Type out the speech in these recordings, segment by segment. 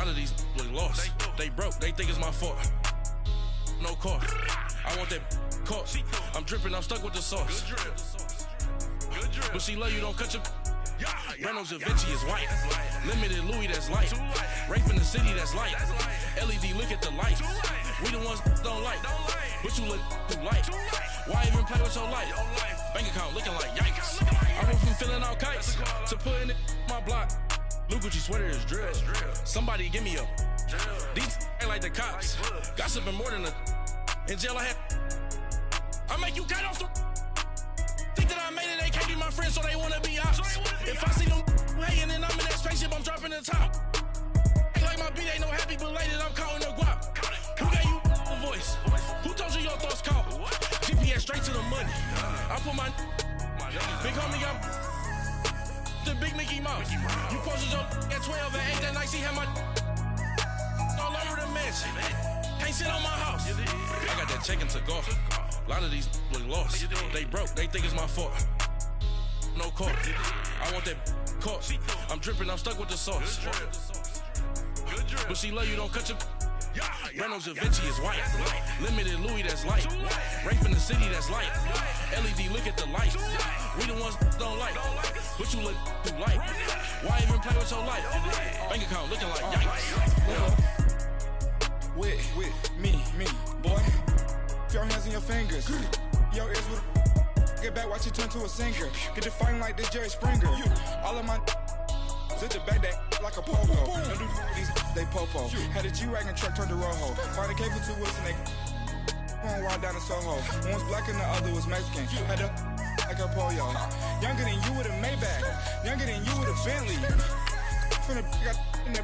lot of these look lost. They broke, they think it's my fault. No car. I want that caught. I'm dripping, I'm stuck with the sauce. Good drip. But she love you, don't cut your. Reynolds Da Vinci is white. Limited Louis, that's light. Rape in the city, that's light. LED, look at the lights. We the ones don't like. But you look too light. Why even play with your life? Bank account looking like yikes. I went from filling out kites to putting it in my block. Blue Gucci sweater is drill. Somebody give me a. These ain't like the cops. Gossiping more than a. In jail I had. I make you cut off the. Think that I made it, they can't be my friends, so they wanna be ops. If I see them hating and I'm in that spaceship, I'm dropping the top. Ain't like my beat ain't no happy belated, I'm counting the guap. Who gave you a voice? Who told you your thoughts count? GPS straight to the money. I put my big homie got the big Mickey Mouse. You posted your at 12 and 8 that night, she had my all over the mansion. Can't sit on my house. I got that check into golf. A lot of these look lost. They broke, they think it's my fault. No car. I want that caught. I'm dripping, I'm stuck with the sauce. But she love you, don't cut your. Reynolds Da Vinci is white. Limited Louis, that's light. Rape in the city, that's light. LED, look at the lights. We the ones don't like. But you look too light. Why even play with your life? Bank account looking like yikes. With me, boy. Your hands in your fingers. Your ears with get back, watch you turn to a singer. Get to fighting like this Jerry Springer. All of my sit the back that like a pogo. Don't do these they popo. Had a G-Wagon truck turned to Rojo. Find a cave for 2 wheels and they going wild down in Soho. One was black and the other was Mexican. Had a like a pollo. Younger than you with a Maybach. Younger than you with a Bentley. From the got in the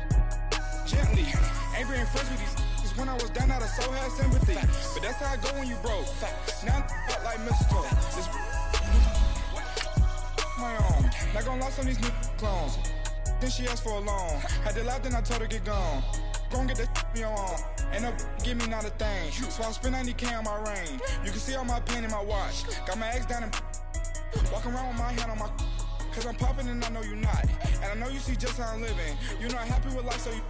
gently. Angry and friends with these. When I was down, I so had sympathy. But that's how I go when you broke. Now I'm out like mistletoe. This my own. Not gonna lie, some of these new clones. Then she asked for a loan. Had to laugh, then I told her get gone. Gon' get that me on. Ain't no give me not a thing. So I spend 90K on my range. You can see all my pain in my watch. Got my ex down and walking around with my hand on my. Cause I'm popping and I know you not. And I know you see just how I'm living. You're not happy with life, so you.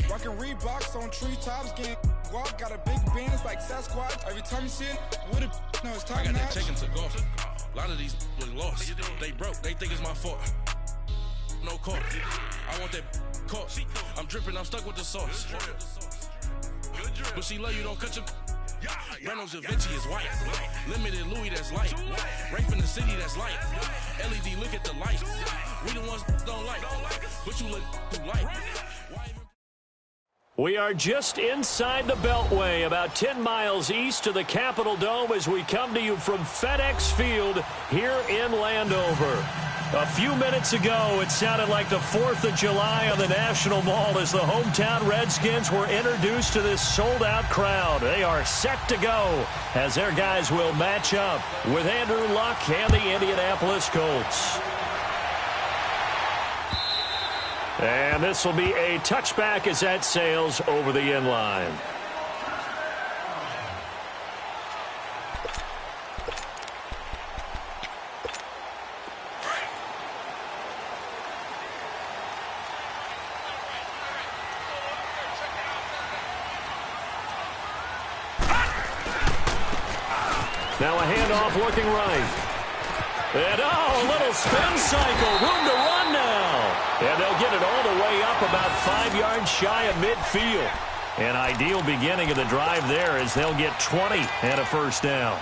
Rockin' Reeboks on treetops, getting guap, got a big band, it's like Sasquatch. Every time you see it, with it, no, it's time I got that check into golf. A lot of these look lost. They broke, they think it's my fault. No car. I want that caught. I'm dripping, I'm stuck with the sauce. But she love you, don't cut your. Reynolds Da Vinci is white. Limited Louis, that's light. Rape in the city, that's light. LED, look at the lights. We the ones don't like. But you look too light. We are just inside the Beltway, about 10 miles east of the Capitol Dome as we come to you from FedEx Field here in Landover. A few minutes ago, it sounded like the 4th of July on the National Mall as the hometown Redskins were introduced to this sold-out crowd. They are set to go as their guys will match up with Andrew Luck and the Indianapolis Colts. And this will be a touchback as that sails over the end line. Now a handoff looking right. And a little spin cycle. Room to run now. And they'll get it all the way up about 5 yards shy of midfield. An ideal beginning of the drive there as they'll get 20 and a first down.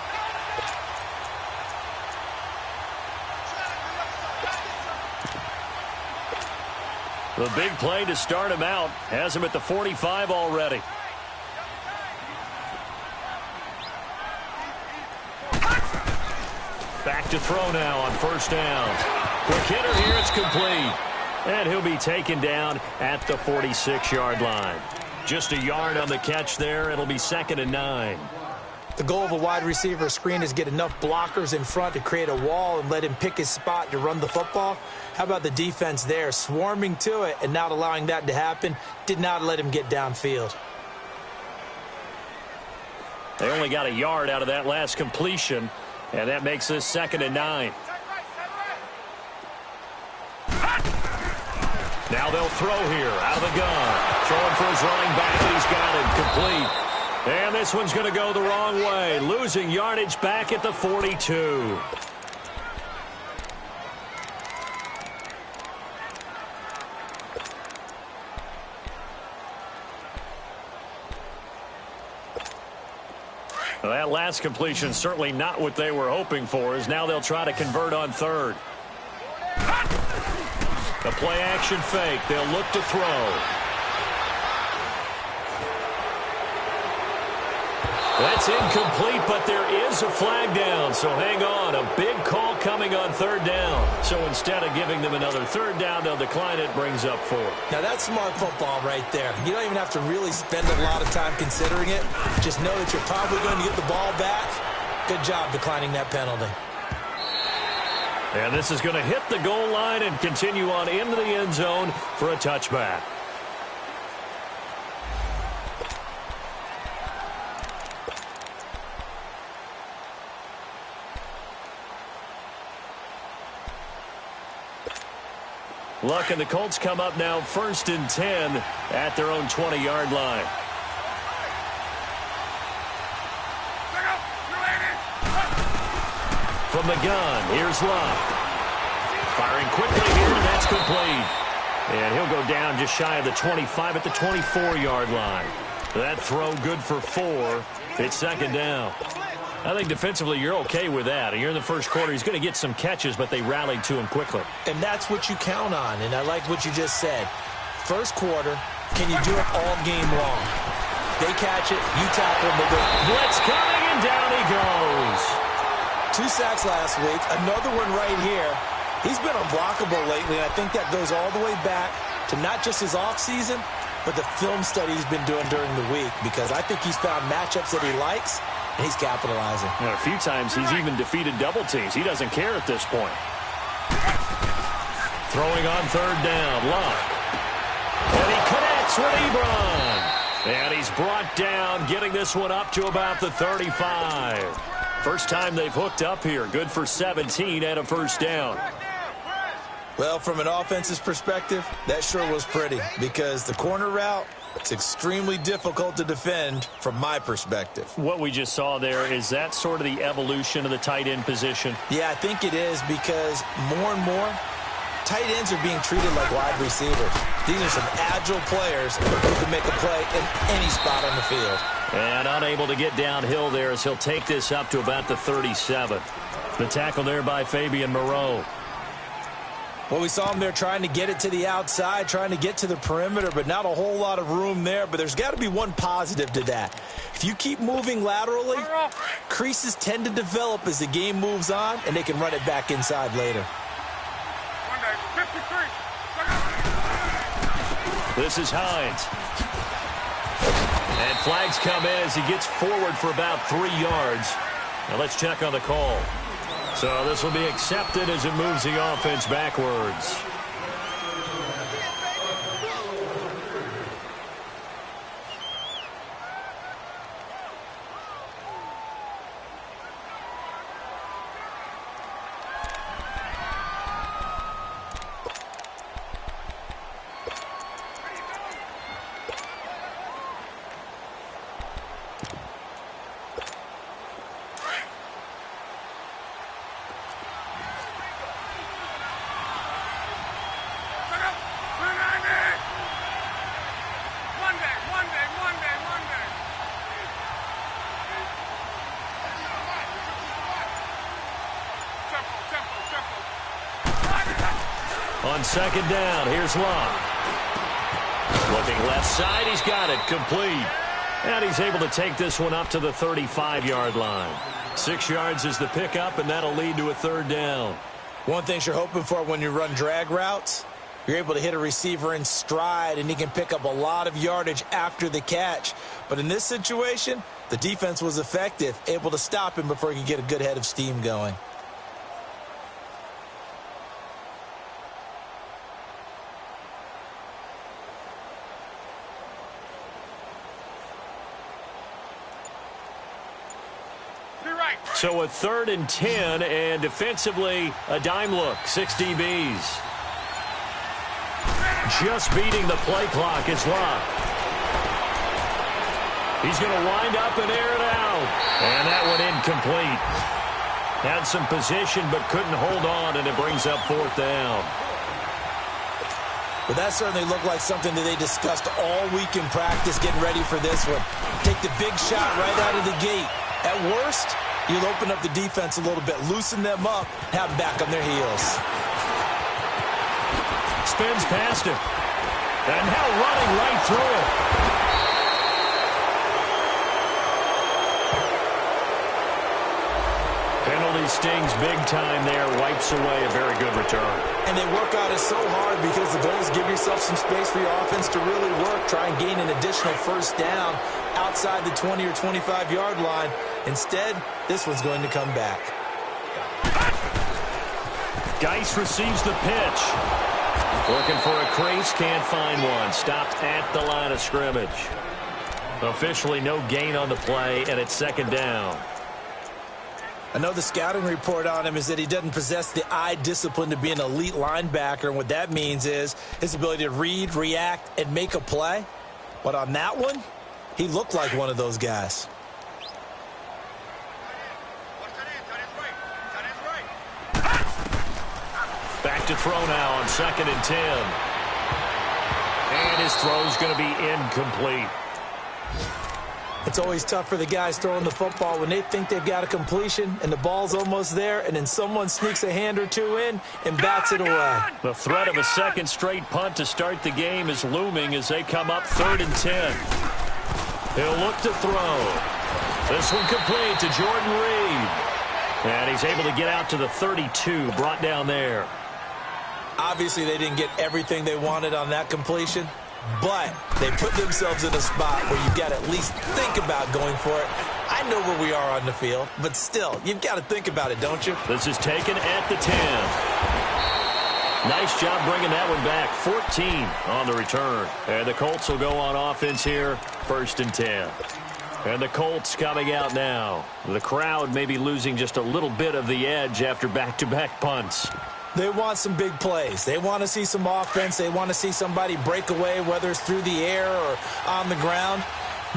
The big play to start him out has him at the 45 already. Back to throw now on first down. Quick hitter here, it's complete. And he'll be taken down at the 46-yard line. Just a yard on the catch there. It'll be 2nd and 9. The goal of a wide receiver screen is get enough blockers in front to create a wall and let him pick his spot to run the football. How about the defense there, swarming to it and not allowing that to happen? Did not let him get downfield. They only got a yard out of that last completion, and that makes this 2nd and 9. Now they'll throw here out of the gun. Throwing for his running back, and he's got it complete. And this one's going to go the wrong way, losing yardage back at the 42. Well, that last completion certainly not what they were hoping for, as now they'll try to convert on third. The play action fake. They'll look to throw. That's incomplete, but there is a flag down, so hang on. A big call coming on third down. So instead of giving them another third down, they'll decline it, brings up 4. Now, that's smart football right there. You don't even have to really spend a lot of time considering it. Just know that you're probably going to get the ball back. Good job declining that penalty. And this is going to hit the goal line and continue on into the end zone for a touchback. Luck and the Colts come up now 1st and 10 at their own 20-yard line. From the gun, here's Luck. Firing quickly here, and that's complete. And he'll go down just shy of the 25 at the 24-yard line. That throw good for 4. It's 2nd down. I think defensively you're okay with that. You're in the first quarter. He's going to get some catches, but they rallied to him quickly. And that's what you count on, and I like what you just said. First quarter, can you do it all game long? They catch it, you tackle them, blitz coming, and down he goes. 2 sacks last week, another one right here. He's been unblockable lately, and I think that goes all the way back to not just his offseason, but the film study he's been doing during the week, because I think he's found matchups that he likes, and he's capitalizing. And a few times he's even defeated double teams. He doesn't care at this point. Throwing on third down, Luck. And he connects with Ebron. And he's brought down, getting this one up to about the 35. First time they've hooked up here. Good for 17 and a first down. Well, from an offense's perspective, that sure was pretty, because the corner route, it's extremely difficult to defend from my perspective. What we just saw there, is that sort of the evolution of the tight end position? Yeah, I think it is, because more and more, tight ends are being treated like wide receivers. These are some agile players who can make a play in any spot on the field. And unable to get downhill there as he'll take this up to about the 37. The tackle there by Fabian Moreau. Well, we saw him there trying to get it to the outside, trying to get to the perimeter, but not a whole lot of room there. But there's got to be one positive to that. If you keep moving laterally, creases tend to develop as the game moves on, and they can run it back inside later. This is Hines. And flags come in as he gets forward for about 3 yards. Now let's check on the call. So this will be accepted as it moves the offense backwards. On second down, here's Luck. Looking left side, he's got it, complete. And he's able to take this one up to the 35-yard line. 6 yards is the pickup, and that'll lead to a third down. One thing you're hoping for when you run drag routes, you're able to hit a receiver in stride, and he can pick up a lot of yardage after the catch. But in this situation, the defense was effective, able to stop him before he could get a good head of steam going. So a 3rd and 10, and defensively, a dime look, 6 DBs. Just beating the play clock is Luck. He's going to wind up and air it out. And that one incomplete. Had some position but couldn't hold on, and it brings up 4th down. Well, that certainly looked like something that they discussed all week in practice getting ready for this one. Take the big shot right out of the gate. At worst, you'll open up the defense a little bit, loosen them up, have them back on their heels. Spins past him. And now running right through it. Penalty stings big time there. Wipes away a very good return. And they work out it so hard because the goal is give yourself some space for your offense to really work. Try and gain an additional 1st down outside the 20 or 25-yard line. Instead, this one's going to come back. Geis receives the pitch. Looking for a crease, can't find one. Stopped at the line of scrimmage. Officially no gain on the play, and it's 2nd down. I know the scouting report on him is that he doesn't possess the eye discipline to be an elite linebacker, and what that means is his ability to read, react, and make a play. But on that one, he looked like one of those guys. Back to throw now on 2nd and 10. And his throw's going to be incomplete. It's always tough for the guys throwing the football when they think they've got a completion and the ball's almost there, and then someone sneaks a hand or two in and bats it away. The threat of a 2nd straight punt to start the game is looming as they come up 3rd and 10. He'll look to throw. This one complete to Jordan Reed. And he's able to get out to the 32, brought down there. Obviously, they didn't get everything they wanted on that completion, but they put themselves in a spot where you've got to at least think about going for it. I know where we are on the field, but still, you've got to think about it, don't you? This is taken at the 10. Nice job bringing that one back. 14 on the return. And the Colts will go on offense here, 1st and 10. And the Colts coming out now. The crowd may be losing just a little bit of the edge after back-to-back punts. They want some big plays. They want to see some offense. They want to see somebody break away, whether it's through the air or on the ground.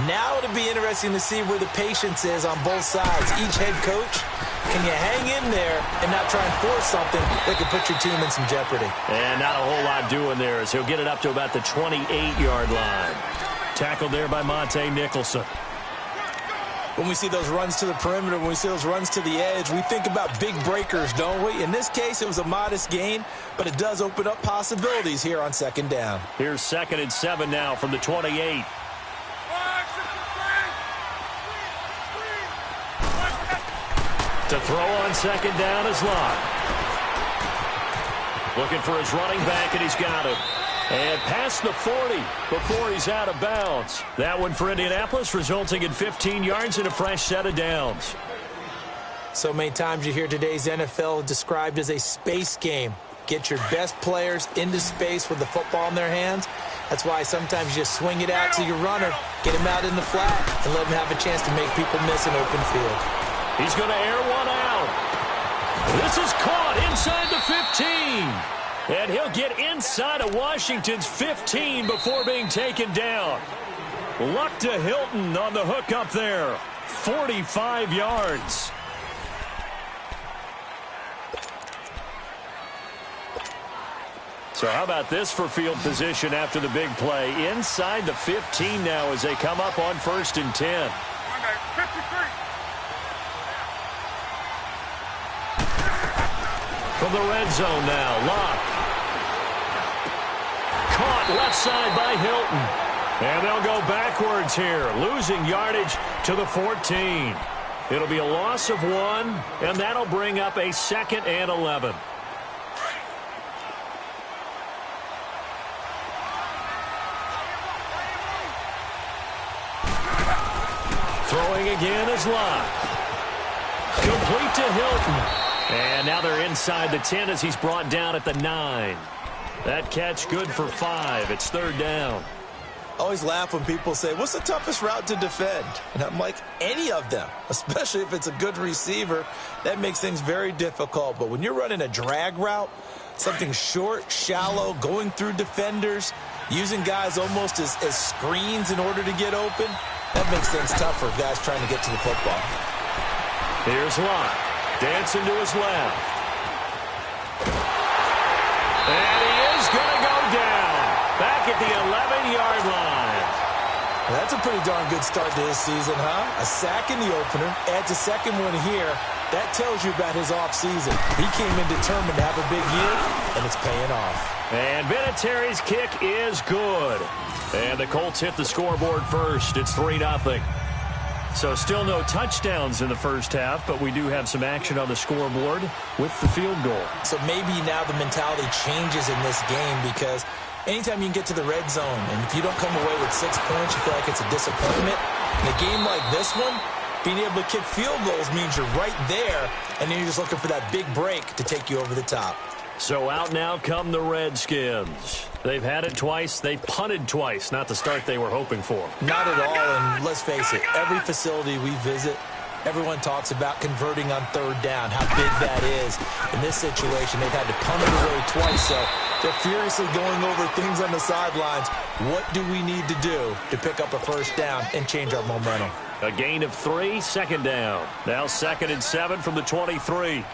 Now it'll be interesting to see where the patience is on both sides. Each head coach, can you hang in there and not try and force something that could put your team in some jeopardy? And not a whole lot doing there as he'll get it up to about the 28-yard line. Tackled there by Monte Nicholson. When we see those runs to the perimeter, when we see those runs to the edge, we think about big breakers, don't we? In this case, it was a modest gain, but it does open up possibilities here on 2nd down. Here's 2nd and 7 now from the 28. To throw on 2nd down is Locke. Looking for his running back, and he's got it. And past the 40 before he's out of bounds. That one for Indianapolis, resulting in 15 yards and a fresh set of downs. So many times you hear today's NFL described as a space game. Get your best players into space with the football in their hands. That's why sometimes you just swing it out to your runner, get him out in the flat, and let him have a chance to make people miss an open field. He's going to air one out. This is caught inside the 15. And he'll get inside of Washington's 15 before being taken down. Luck to Hilton on the hook up there. 45 yards. So how about this for field position after the big play? Inside the 15 now as they come up on 1st and 10. From the red zone now, Locke. Caught left side by Hilton. And they'll go backwards here, losing yardage to the 14. It'll be a loss of 1, and that'll bring up a 2nd and 11. Throwing again is Locke. Complete to Hilton. And now they're inside the 10 as he's brought down at the 9. That catch good for 5. It's 3rd down. I always laugh when people say, what's the toughest route to defend? And I'm like, any of them, especially if it's a good receiver. That makes things very difficult. But when you're running a drag route, something short, shallow, going through defenders, using guys almost as screens in order to get open, That makes things tough for guys trying to get to the football. Here's Locke. Dancing to his left. And he is going to go down. Back at the 11-yard line. That's a pretty darn good start to this season, huh? A sack in the opener, adds a second one here. That tells you about his offseason. He came in determined to have a big year, and it's paying off. And Vinatieri's kick is good. And the Colts hit the scoreboard first. It's 3-0. So still no touchdowns in the first half, but we do have some action on the scoreboard with the field goal. So maybe now the mentality changes in this game because anytime you can get to the red zone, and if you don't come away with 6 points, you feel like it's a disappointment. In a game like this one, being able to kick field goals means you're right there, and then you're just looking for that big break to take you over the top. So out now come the Redskins. They've had it twice. They've punted twice. Not the start they were hoping for. Not at all, and let's face it, every facility we visit, everyone talks about converting on third down, how big that is. In this situation, they've had to punt it away twice, so they're furiously going over things on the sidelines. What do we need to do to pick up a first down and change our momentum? A gain of 3, second down. Now 2nd and 7 from the 23.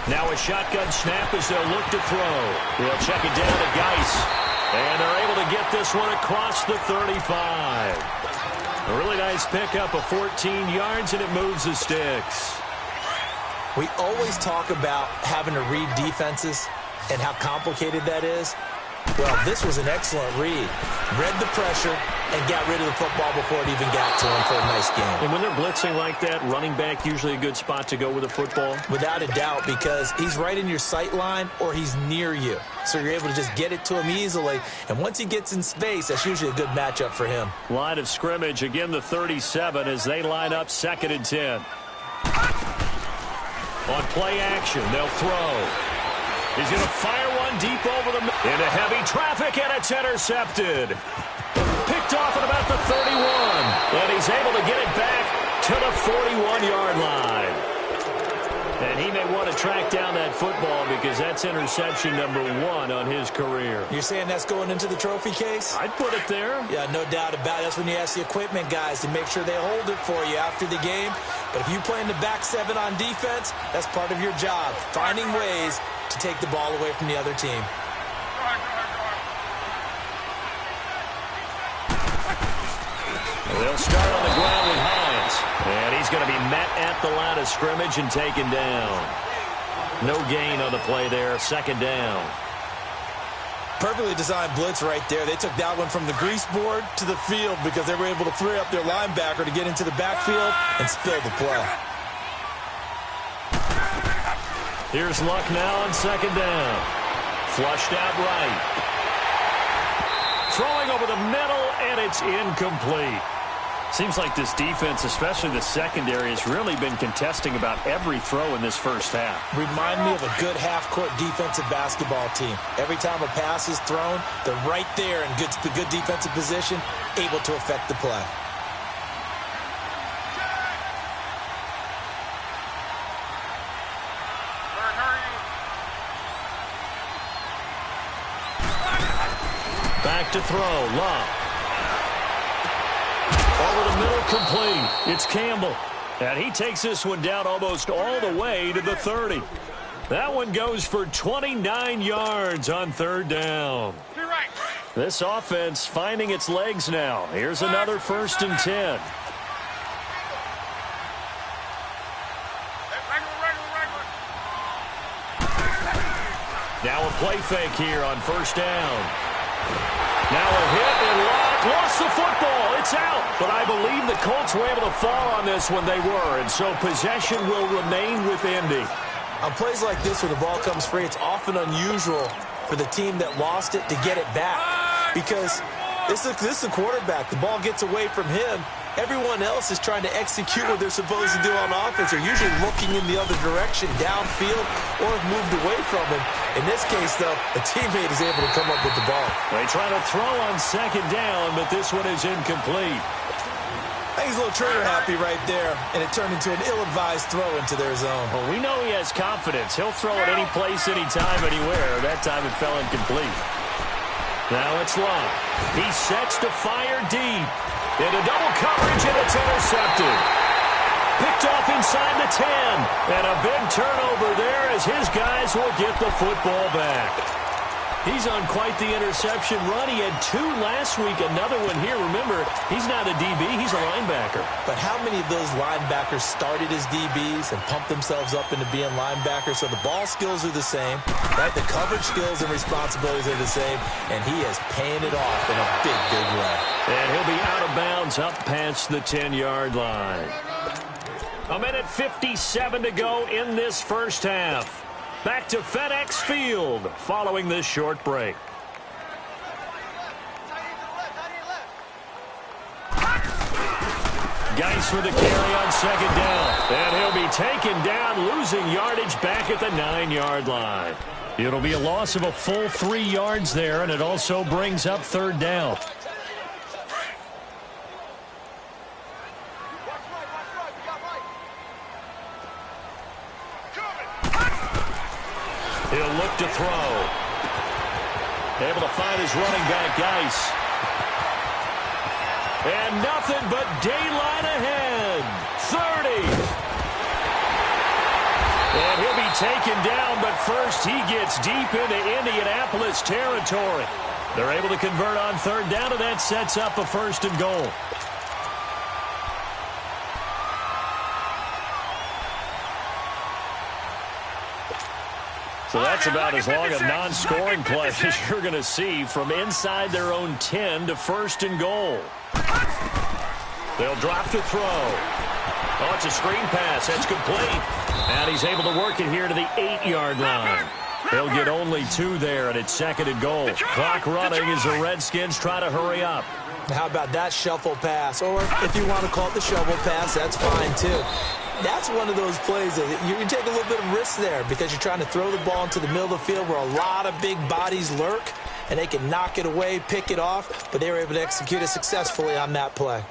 Now a shotgun snap as they'll look to throw. They'll check it down to Geis. And they're able to get this one across the 35. A really nice pickup of 14 yards, and it moves the sticks. We always talk about having to read defenses and how complicated that is. Well, this was an excellent read. Read the pressure and got rid of the football before it even got to him for a nice game. And when they're blitzing like that, running back usually a good spot to go with the football? Without a doubt, because he's right in your sight line or he's near you. So you're able to just get it to him easily. And once he gets in space, that's usually a good matchup for him. Line of scrimmage, again the 37 as they line up 2nd and 10. On play action, they'll throw. He's going to fire one deep over the middle. Into heavy traffic, and it's intercepted. Picked off at about the 31. And he's able to get it back to the 41-yard line. And he may want to track down that football because that's interception number 1 on his career. You're saying that's going into the trophy case? I'd put it there. Yeah, no doubt about it. That's when you ask the equipment guys to make sure they hold it for you after the game. But if you play in the back 7 on defense, that's part of your job, finding ways to take the ball away from the other team. They'll start on the ground with Hines. And he's going to be met at the line of scrimmage and taken down. No gain on the play there. 2nd down. Perfectly designed blitz right there. They took that one from the grease board to the field because they were able to free up their linebacker to get into the backfield and spill the play. Here's Luck now on 2nd down. Flushed out right. Throwing over the middle, and it's incomplete. Seems like this defense, especially the secondary, has really been contesting about every throw in this first half. Remind me of a good half-court defensive basketball team. Every time a pass is thrown, they're right there in good defensive position, able to affect the play. Back to throw, Love. Over the middle, complete. It's Campbell. And he takes this one down almost all the way to the 30. That one goes for 29 yards on 3rd down. This offense finding its legs now. Here's another 1st and 10. Now a play fake here on 1st down. Now a hit and Locke lost the football. It's out. But I believe the Colts were able to fall on this when they were. And so possession will remain with Indy. On plays like this where the ball comes free, it's often unusual for the team that lost it to get it back. Because this is the quarterback. The ball gets away from him. Everyone else is trying to execute what they're supposed to do on offense. They're usually looking in the other direction, downfield, or have moved away from him. In this case, though, a teammate is able to come up with the ball. They try to throw on 2nd down, but this one is incomplete. I think he's a little trigger happy right there, and it turned into an ill-advised throw into their zone. Well, we know he has confidence. He'll throw it any place, anytime, anywhere. That time it fell incomplete. Now it's Love. He sets to fire deep. Into double coverage, and it's intercepted. Picked off inside the 10. And a big turnover there as his guys will get the football back. He's on quite the interception run. He had 2 last week, another one here. Remember, he's not a DB, he's a linebacker. But how many of those linebackers started as DBs and pumped themselves up into being linebackers? So the ball skills are the same, right? The coverage skills and responsibilities are the same, and he is paying it off in a big, big way. And he'll be out of bounds up past the 10-yard line. 1:57 to go in this first half. Back to FedEx Field following this short break. Geis with the carry on second down. And he'll be taken down, losing yardage back at the 9-yard line. It'll be a loss of a full 3 yards there, and it also brings up third down. He'll look to throw. Able to find his running back, Geis. And nothing but daylight ahead. 30. And he'll be taken down, but first he gets deep into Indianapolis territory. They're able to convert on third down, and that sets up a 1st and goal. So that's about as long a non-scoring play as you're going to see from inside their own 10 to 1st and goal. They'll drop to throw. Oh, it's a screen pass. That's complete. And he's able to work it here to the 8-yard line. They'll get only 2 there, and it's 2nd and goal. Clock running as the Redskins try to hurry up. How about that shuffle pass? Or if you want to call it the shovel pass, that's fine too. That's one of those plays that you take a little bit of risk there because you're trying to throw the ball into the middle of the field where a lot of big bodies lurk, and they can knock it away, pick it off, but they were able to execute it successfully on that play.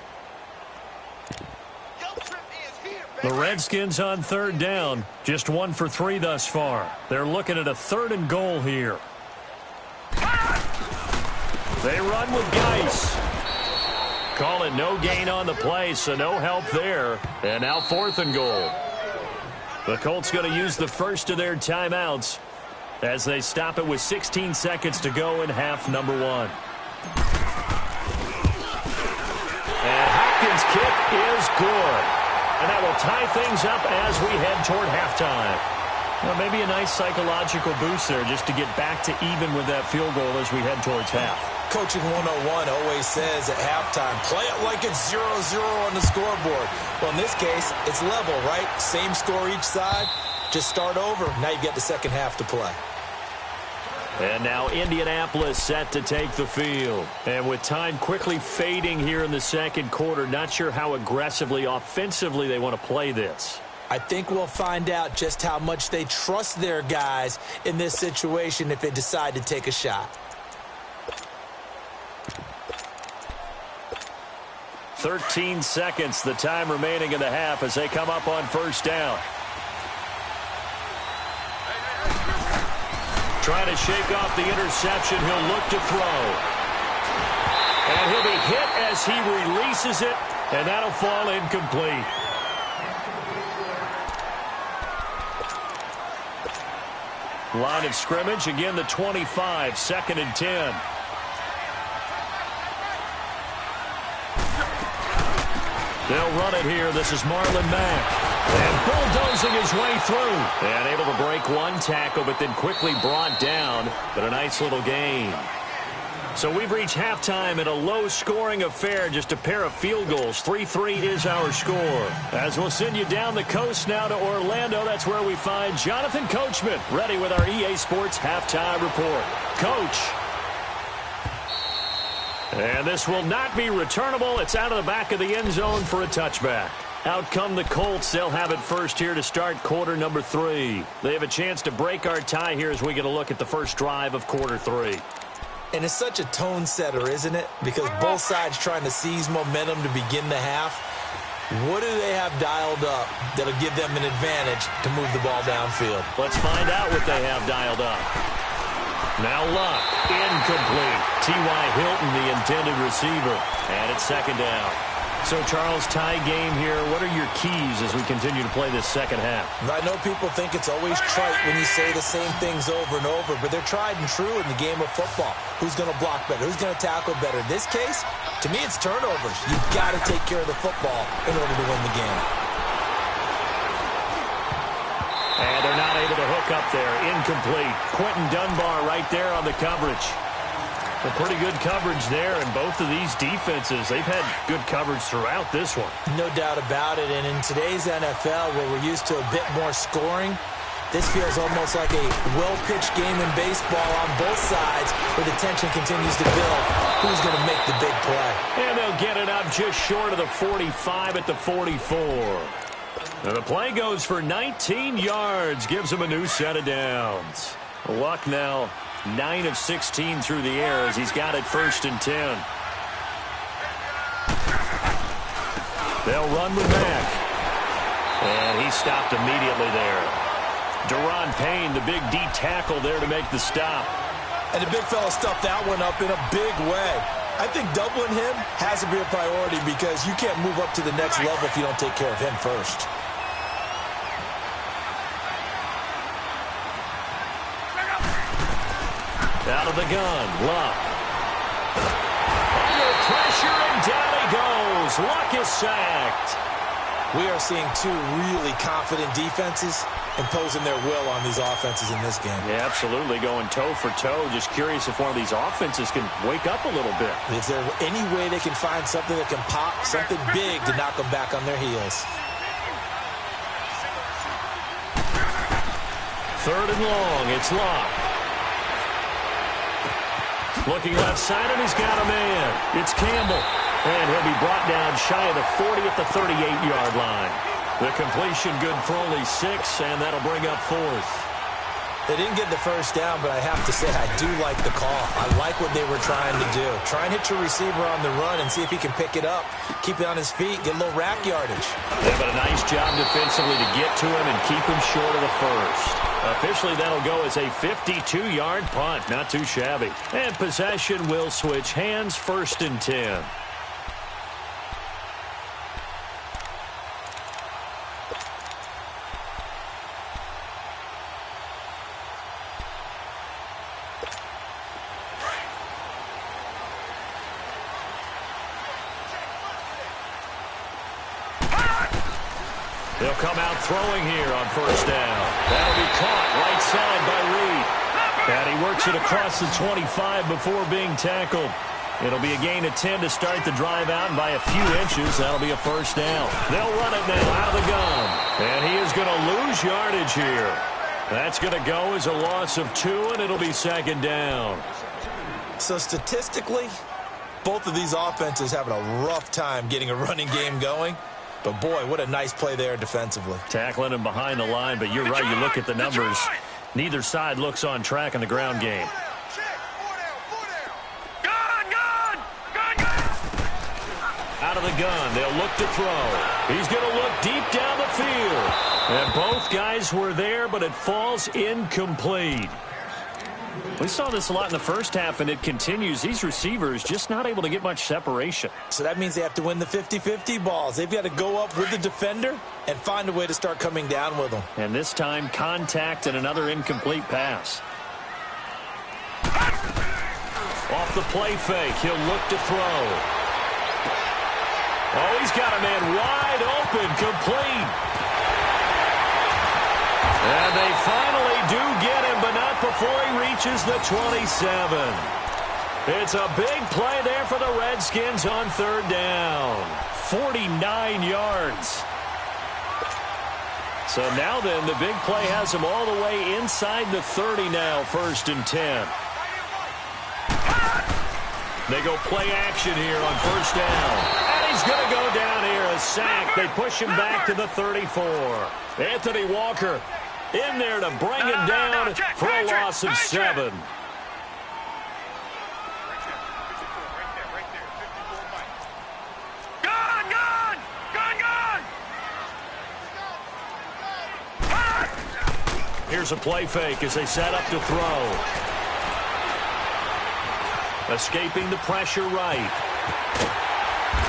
The Redskins on third down, just 1 for 3 thus far. They're looking at a 3rd and goal here. They run with Geis. Call it no gain on the play, so no help there. And now 4th and goal. The Colts going to use the first of their timeouts as they stop it with 16 seconds to go in half number 1. And Hopkins' kick is good. And that will tie things up as we head toward halftime. Well, maybe a nice psychological boost there just to get back to even with that field goal as we head towards half. Coaching 101 always says at halftime, play it like it's 0-0 on the scoreboard. Well, in this case, it's level, right? Same score each side. Just start over. Now you get the second half to play. And now Indianapolis set to take the field. And with time quickly fading here in the second quarter, not sure how aggressively, offensively they want to play this. I think we'll find out just how much they trust their guys in this situation if they decide to take a shot. 13 seconds, the time remaining in the half as they come up on first down. Trying to shake off the interception. He'll look to throw. And he'll be hit as he releases it, and that'll fall incomplete. Line of scrimmage, again the 25, 2nd and 10. They'll run it here. This is Marlon Mack. And bulldozing his way through. And able to break one tackle, but then quickly brought down. But a nice little gain. So we've reached halftime in a low-scoring affair, just a pair of field goals. 3-3 is our score. As we'll send you down the coast now to Orlando, that's where we find Jonathan Coachman, ready with our EA Sports halftime report. Coach. And this will not be returnable. It's out of the back of the end zone for a touchback. Out come the Colts. They'll have it first here to start quarter number 3. They have a chance to break our tie here as we get a look at the first drive of quarter 3. And it's such a tone setter, isn't it? Because both sides trying to seize momentum to begin the half. What do they have dialed up that'll give them an advantage to move the ball downfield? Let's find out what they have dialed up. Now Luck, incomplete. T.Y. Hilton, the intended receiver. And it's second down. So, Charles, tie game here. What are your keys as we continue to play this second half? I know people think it's always trite when you say the same things over and over, but they're tried and true in the game of football. Who's going to block better? Who's going to tackle better? In this case, to me, it's turnovers. You've got to take care of the football in order to win the game. And they're not able to hook up there. Incomplete. Quentin Dunbar right there on the coverage. A pretty good coverage there, and both of these defenses, they've had good coverage throughout this one. No doubt about it, and in today's NFL, where we're used to a bit more scoring, this feels almost like a well-pitched game in baseball on both sides, where the tension continues to build. Who's going to make the big play? And they'll get it up just short of the 45 at the 44. Now the play goes for 19 yards, gives them a new set of downs. Luck now 9 of 16 through the air as he's got it 1st and 10. They'll run with Mack. And he stopped immediately there. Deron Payne, the big D tackle there to make the stop. And the big fella stuffed that one up in a big way. I think doubling him has to be a priority because you can't move up to the next level if you don't take care of him first. Out of the gun, Luck. Under pressure, and down he goes. Luck is sacked. We are seeing two really confident defenses imposing their will on these offenses in this game. Yeah, absolutely, going toe for toe. Just curious if one of these offenses can wake up a little bit. Is there any way they can find something that can pop, something big to knock them back on their heels? 3rd and long, it's Luck. Looking left side, and he's got a man. It's Campbell. And he'll be brought down shy of the 40 at the 38-yard line. The completion good for only 6, and that'll bring up 4th. They didn't get the first down, but I have to say I do like the call. I like what they were trying to do. Try and hit your receiver on the run and see if he can pick it up. Keep it on his feet, get a little rack yardage. Yeah, but a nice job defensively to get to him and keep him short of the first. Officially, that'll go as a 52-yard punt. Not too shabby. And possession will switch hands, 1st and 10. They'll come out throwing here on 1st down. That'll be caught right side by Reed. And he works it across the 25 before being tackled. It'll be a gain of 10 to start the drive out, and by a few inches, that'll be a 1st down. They'll run it now out of the gun. And he is going to lose yardage here. That's going to go as a loss of 2, and it'll be 2nd down. So statistically, both of these offenses having a rough time getting a running game going. But, boy, what a nice play there defensively. Tackling him behind the line, but you're right. You look at the numbers. Neither side looks on track in the ground game. Out of the gun. They'll look to throw. He's going to look deep down the field. And both guys were there, but it falls incomplete. We saw this a lot in the first half, and it continues. These receivers just not able to get much separation. So that means they have to win the 50-50 balls. They've got to go up with the defender and find a way to start coming down with them. And this time, contact and another incomplete pass. Off the play fake, he'll look to throw. Oh, he's got a man wide open, complete. And they finally do get him, but not before he reaches the 27. It's a big play there for the Redskins on 3rd down. 49 yards. So now then, the big play has him all the way inside the 30 now, 1st and 10. They go play action here on 1st down. And he's going to go down here, a sack. They push him back to the 34. Anthony Walker in there to bring him down for a loss of 7. Here's a play fake as they set up to throw. Escaping the pressure right.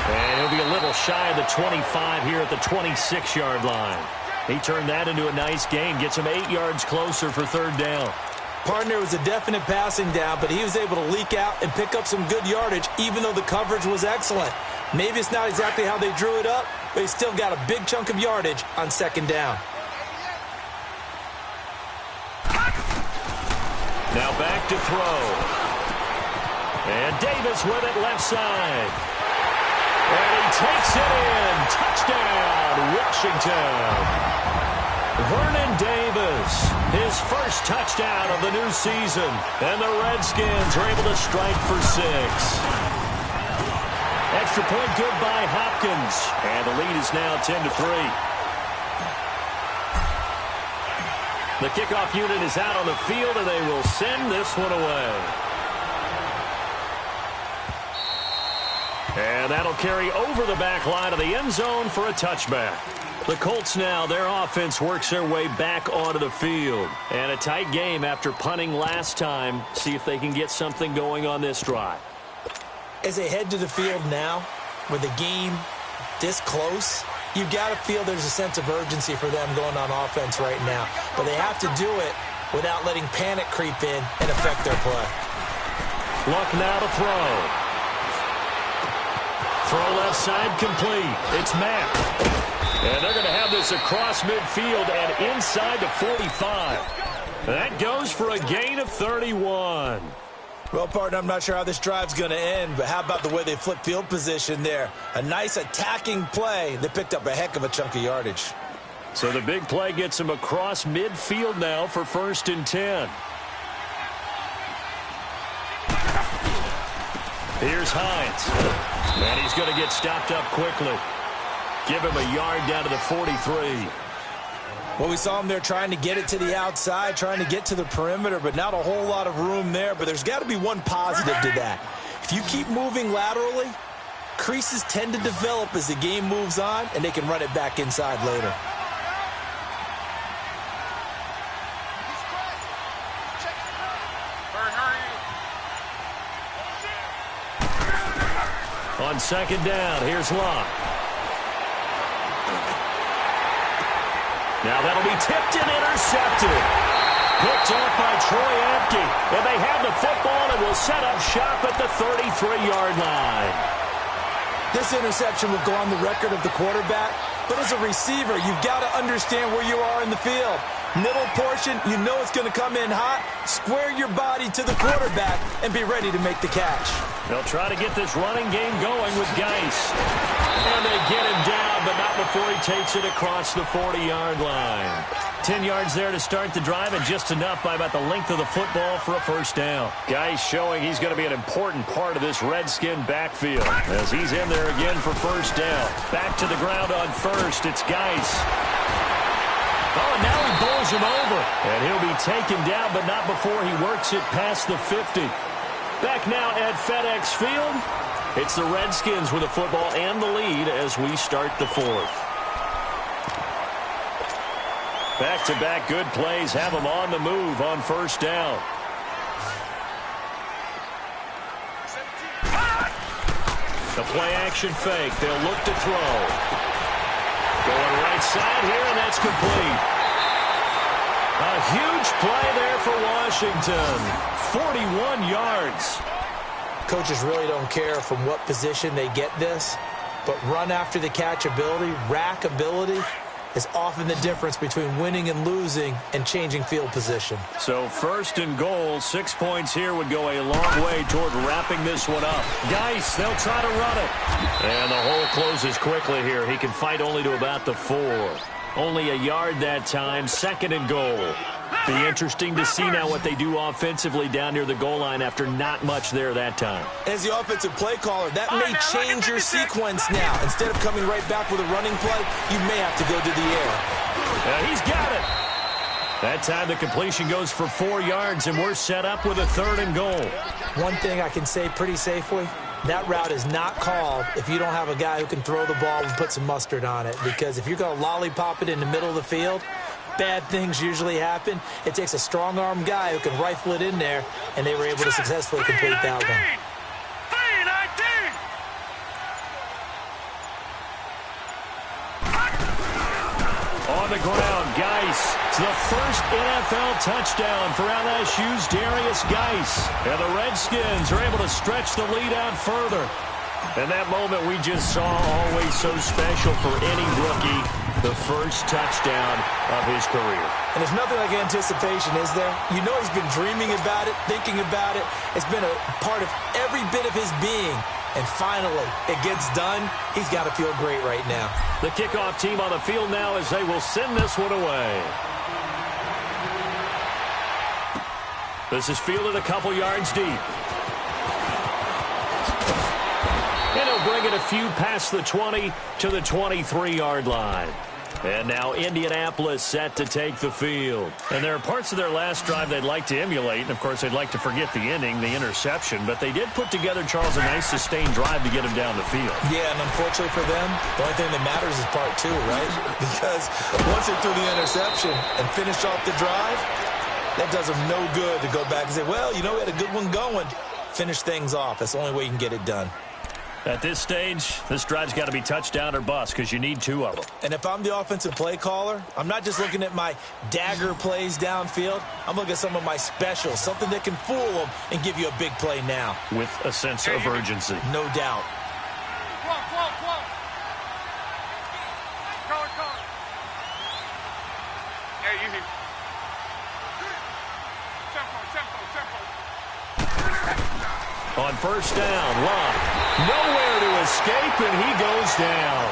And he'll be a little shy of the 25 here at the 26-yard line. He turned that into a nice gain. Gets him 8 yards closer for third down. Partner was a definite passing down, but he was able to leak out and pick up some good yardage, even though the coverage was excellent. Maybe it's not exactly how they drew it up, but he still got a big chunk of yardage on second down. Now back to throw. And Davis with it left side. And he takes it in. Touchdown, Washington. Vernon Davis, his first touchdown of the new season. And the Redskins are able to strike for 6. Extra point good by Hopkins. And the lead is now 10-3. The kickoff unit is out on the field, and they will send this one away. And that'll carry over the back line of the end zone for a touchback. The Colts now, their offense works their way back onto the field. And a tight game after punting last time. See if they can get something going on this drive. As they head to the field now, with the game this close, you've got to feel there's a sense of urgency for them going on offense right now. But they have to do it without letting panic creep in and affect their play. Luck now to throw. Throw left side complete. It's Mack. And they're going to have this across midfield and inside the 45. That goes for a gain of 31. Well, partner, I'm not sure how this drive's going to end, but how about the way they flip field position there? A nice attacking play. They picked up a heck of a chunk of yardage. So the big play gets him across midfield now for 1st and 10. Here's Hines. And he's going to get stopped up quickly. Give him a yard down to the 43. Well, we saw him there trying to get it to the outside, trying to get to the perimeter, but not a whole lot of room there. But there's got to be one positive to that. If you keep moving laterally, creases tend to develop as the game moves on, and they can run it back inside later. On second down, here's Locke. Now that'll be tipped and intercepted. Picked off by Troy Apke. And they have the football and will set up shop at the 33-yard line. This interception will go on the record of the quarterback, but as a receiver, you've got to understand where you are in the field. Middle portion, you know it's going to come in hot. Square your body to the quarterback and be ready to make the catch. They'll try to get this running game going with Geis. And they get him down, but not before he takes it across the 40-yard line. 10 yards there to start the drive, and just enough by about the length of the football for a first down. Geis showing he's going to be an important part of this Redskin backfield as he's in there again for first down. Back to the ground on first. It's Geis. Oh, now he bowls him over. And he'll be taken down, but not before he works it past the 50. Back now at FedEx Field. It's the Redskins with the football and the lead as we start the 4th. Back-to-back good plays have them on the move on first down. The play-action fake. They'll look to throw. Going right side here, and that's complete. A huge play there for Washington. 41 yards. Coaches really don't care from what position they get this, but run after the catch ability, rack ability, is often the difference between winning and losing and changing field position. So 1st and goal, 6 points here would go a long way toward wrapping this one up. Geis, they'll try to run it. And the hole closes quickly here. He can fight only to about the 4. Only a yard that time, 2nd and goal. Be interesting to see now what they do offensively down near the goal line after not much there that time. As the offensive play caller, that may change your sequence now. Instead of coming right back with a running play, you may have to go to the air. He's got it. That time the completion goes for 4 yards, and we're set up with a 3rd and goal. One thing I can say pretty safely, that route is not called if you don't have a guy who can throw the ball and put some mustard on it. Because if you're going to lollipop it in the middle of the field, bad things usually happen. It takes a strong-arm guy who can rifle it in there, and they were able to successfully complete that one. the ground. Geis. It's the first NFL touchdown for LSU's Darius Geis. And the Redskins are able to stretch the lead out further. And that moment we just saw, always so special for any rookie, the first touchdown of his career. And there's nothing like anticipation, is there? You know he's been dreaming about it, thinking about it. It's been a part of every bit of his being. And finally, it gets done. He's got to feel great right now. The kickoff team on the field now as they will send this one away. This is fielded a couple yards deep. And he'll bring it a few past the 20 to the 23-yard line. And now Indianapolis set to take the field. And there are parts of their last drive they'd like to emulate. And, of course, they'd like to forget the ending, the interception. But they did put together, Charles, a nice sustained drive to get him down the field. Yeah, and unfortunately for them, the only thing that matters is part two, right? Because once they threw the interception and finished off the drive, that does them no good to go back and say, well, you know, we had a good one going. Finish things off. That's the only way you can get it done. At this stage, this drive's got to be touchdown or bust because you need two of them. And if I'm the offensive play caller, I'm not just looking at my dagger plays downfield. I'm looking at some of my specials, something that can fool them and give you a big play now. With a sense of urgency. No doubt. On first down, Locke. Nowhere to escape, and he goes down.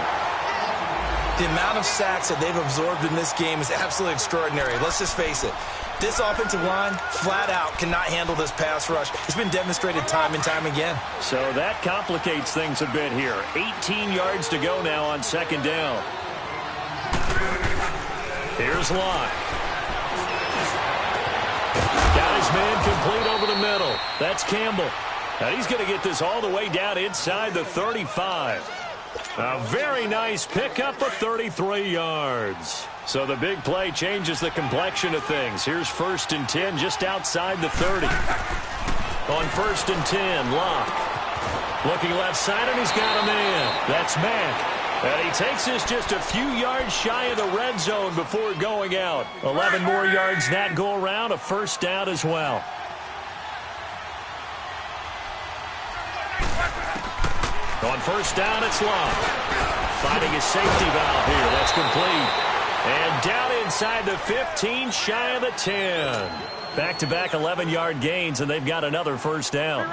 The amount of sacks that they've absorbed in this game is absolutely extraordinary. Let's just face it. This offensive line, flat out, cannot handle this pass rush. It's been demonstrated time and time again. So that complicates things a bit here. 18 yards to go now on second down. Here's Locke. Got his man complete over the middle. That's Campbell. Now he's going to get this all the way down inside the 35. A very nice pickup of 33 yards. So the big play changes the complexion of things. Here's 1st and 10 just outside the 30. On 1st and 10, Locke. Looking left side, and he's got a man. That's Mack. And he takes this just a few yards shy of the red zone before going out. 11 more yards that go around, a first down as well. On first down, it's Locke. Finding his safety valve here. That's complete. And down inside the 15, shy of the 10. Back-to-back 11-yard gains, and they've got another first down.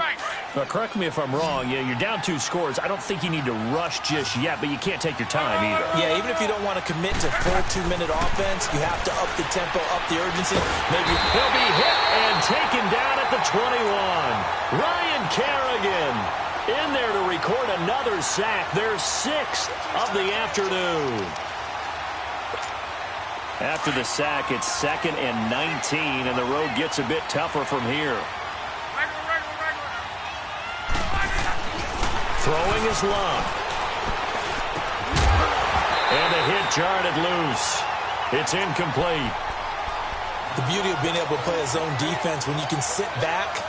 Now, correct me if I'm wrong. Yeah, you're down 2 scores. I don't think you need to rush just yet, but you can't take your time either. Yeah, even if you don't want to commit to full 2-minute offense, you have to up the tempo, up the urgency. Maybe he'll be hit and taken down at the 21. Ryan Kerrigan in there to record another sack. Their 6th of the afternoon. After the sack, it's 2nd and 19, and the road gets a bit tougher from here. Throwing is Locke. And the hit jarred it loose. It's incomplete. The beauty of being able to play a zone defense when you can sit back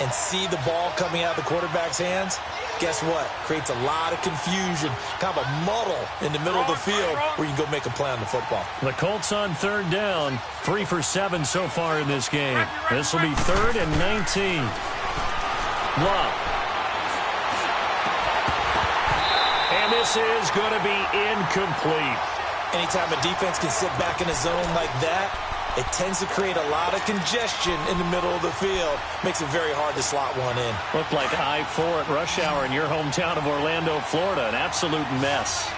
and see the ball coming out of the quarterback's hands, guess what? Creates a lot of confusion, kind of a muddle in the middle of the field where you can go make a play on the football. The Colts on 3rd down, 3 for 7 so far in this game. This will be 3rd and 19. Locke. And this is going to be incomplete. Anytime a defense can sit back in a zone like that, it tends to create a lot of congestion in the middle of the field. Makes it very hard to slot one in. Looked like I-4 at rush hour in your hometown of Orlando, Florida. An absolute mess.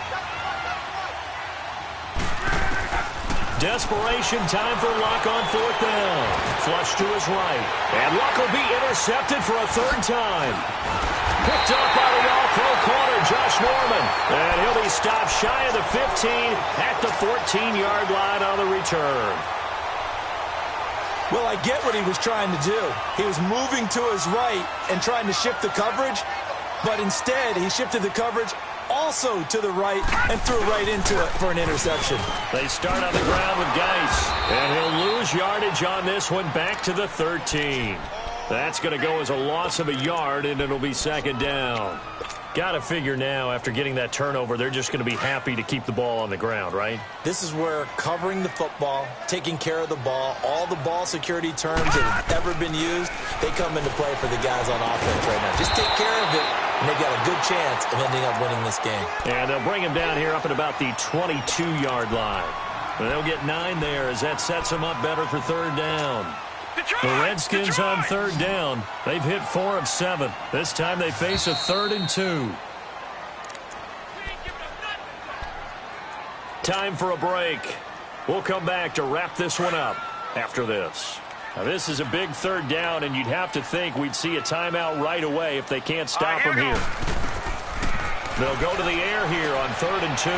Desperation time for Locke on 4th down. Flush to his right. And Locke will be intercepted for a 3rd time. Picked up by the all-pro corner, Josh Norman. And he'll be stopped shy of the 15 at the 14-yard line on the return. Well, I get what he was trying to do. He was moving to his right and trying to shift the coverage, but instead he shifted the coverage also to the right and threw right into it for an interception. They start on the ground with Geis, and he'll lose yardage on this one back to the 13. That's going to go as a loss of a yard, and it'll be second down. Got to figure now, after getting that turnover, they're just going to be happy to keep the ball on the ground, right? This is where covering the football, taking care of the ball, all the ball security terms that have ever been used, they come into play for the guys on offense right now. Just take care of it, and they've got a good chance of ending up winning this game. And they'll bring him down here up at about the 22-yard line. And they'll get 9 there as that sets them up better for third down. The Redskins on third down. They've hit 4 of 7. This time they face a 3rd and 2. Time for a break. We'll come back to wrap this one up after this. Now, this is a big third down, and you'd have to think we'd see a timeout right away if they can't stop him here. They'll go to the air here on 3rd and 2.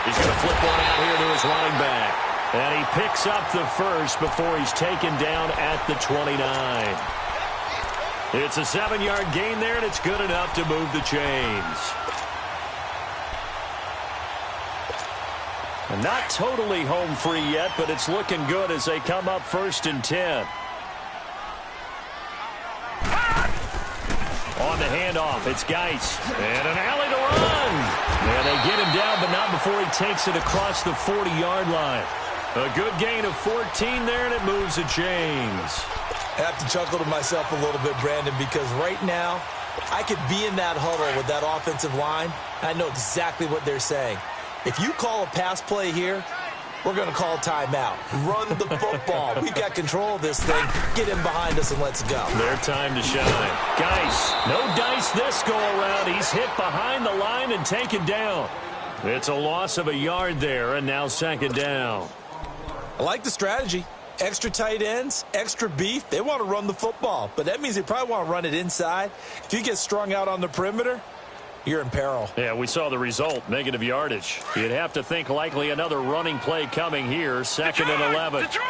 He's going to flip one out here to his running back. And he picks up the first before he's taken down at the 29. It's a 7-yard gain there, and it's good enough to move the chains. And not totally home free yet, but it's looking good as they come up 1st and 10. On the handoff, it's Geis. And an alley to run. And they get him down, but not before he takes it across the 40-yard line. A good gain of 14 there, and it moves the chains. I have to chuckle to myself a little bit, Brandon, because right now I could be in that huddle with that offensive line. I know exactly what they're saying. If you call a pass play here, we're going to call timeout. Run the football. We've got control of this thing. Get him behind us and let's go. Their time to shine. Geis, no dice this go-around. He's hit behind the line and taken down. It's a loss of a yard there, and now second down. I like the strategy. Extra tight ends, extra beef. They want to run the football, but that means they probably want to run it inside. If you get strung out on the perimeter, you're in peril. Yeah, we saw the result, negative yardage. You'd have to think likely another running play coming here, 2nd and 11. Detroit!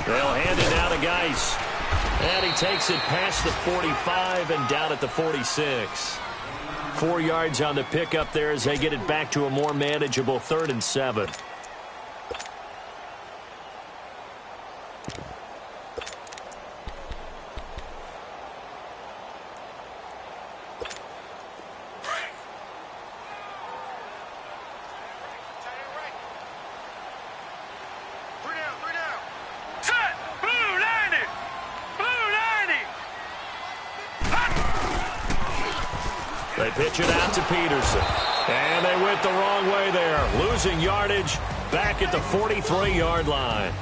They'll hand it now to Geis. And he takes it past the 45 and down at the 46. 4 yards on the pickup there as they get it back to a more manageable 3rd and 7. They pitch it out to Peterson. And they went the wrong way there. Losing yardage back at the 43-yard line.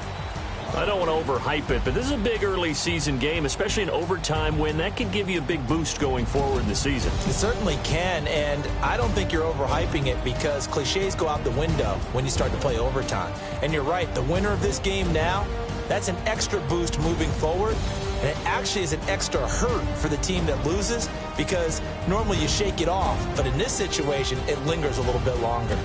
I don't want to overhype it, but this is a big early season game, especially an overtime win. That can give you a big boost going forward in the season. It certainly can, and I don't think you're overhyping it because cliches go out the window when you start to play overtime. And you're right, the winner of this game now, that's an extra boost moving forward. And it actually is an extra hurt for the team that loses because normally you shake it off. But in this situation, it lingers a little bit longer.